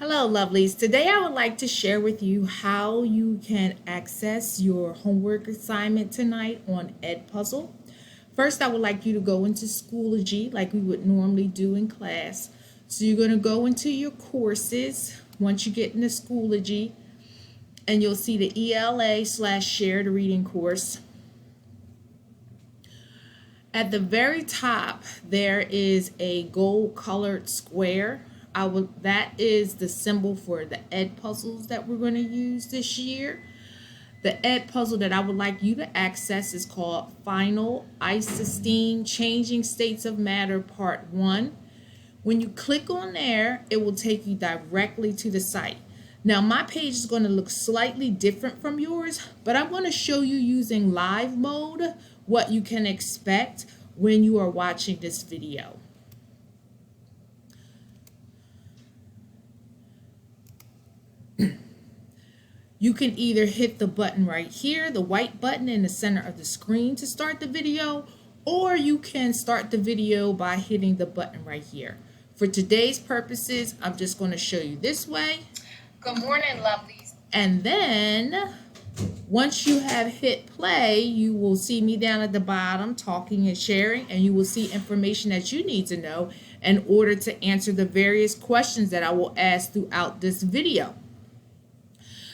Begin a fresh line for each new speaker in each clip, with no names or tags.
Hello, lovelies. Today I would like to share with you how you can access your homework assignment tonight on Edpuzzle. First, I would like you to go into Schoology like we would normally do in class. So you're going to go into your courses once you get into Schoology, and you'll see the ELA/shared reading course. At the very top, there is a gold colored square. That is the symbol for the Edpuzzles that we're going to use this year. The Edpuzzle that I would like you to access is called Final Isocene Changing States of Matter Part 1. When you click on there, it will take you directly to the site. Now, my page is going to look slightly different from yours, but I want to show you using live mode what you can expect when you are watching this video. You can either hit the button right here, the white button in the center of the screen to start the video, or you can start the video by hitting the button right here. For today's purposes, I'm just going to show you this way.
Good morning, lovelies.
And then once you have hit play, you will see me down at the bottom talking and sharing, and you will see information that you need to know in order to answer the various questions that I will ask throughout this video.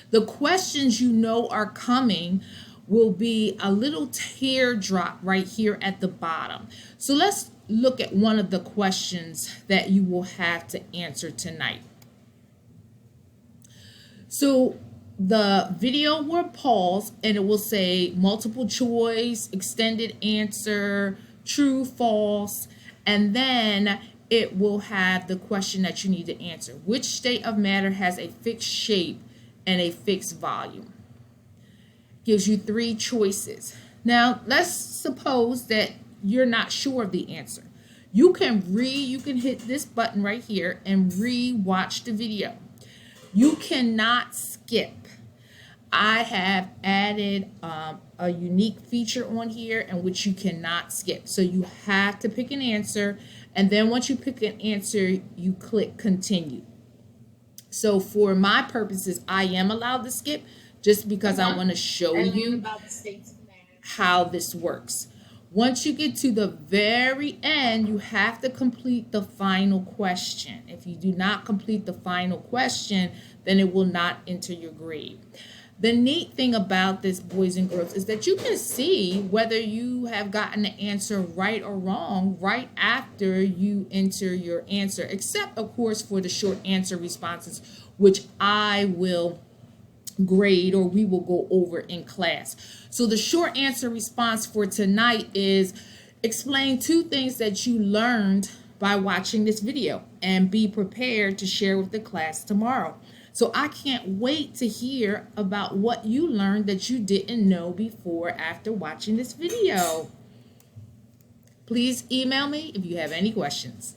The questions you know are coming will be a little teardrop right here at the bottom. So let's look at one of the questions that you will have to answer tonight. So the video will pause and it will say multiple choice, extended answer, true, false, and then it will have the question that you need to answer. Which state of matter has a fixed shape and a fixed volume? Gives you three choices. Now, let's suppose that you're not sure of the answer. You can hit this button right here and re-watch the video. You cannot skip. I have added a unique feature on here in which you cannot skip. So you have to pick an answer, and then once you pick an answer, you click continue. So for my purposes, I am allowed to skip just because I want to show you how this works. Once you get to the very end, you have to complete the final question. If you do not complete the final question, then it will not enter your grade. The neat thing about this, boys and girls, is that you can see whether you have gotten the answer right or wrong right after you enter your answer, except, of course, for the short answer responses, which I will grade or we will go over in class. So the short answer response for tonight is explain two things that you learned by watching this video and be prepared to share with the class tomorrow. So I can't wait to hear about what you learned that you didn't know before after watching this video. Please email me if you have any questions.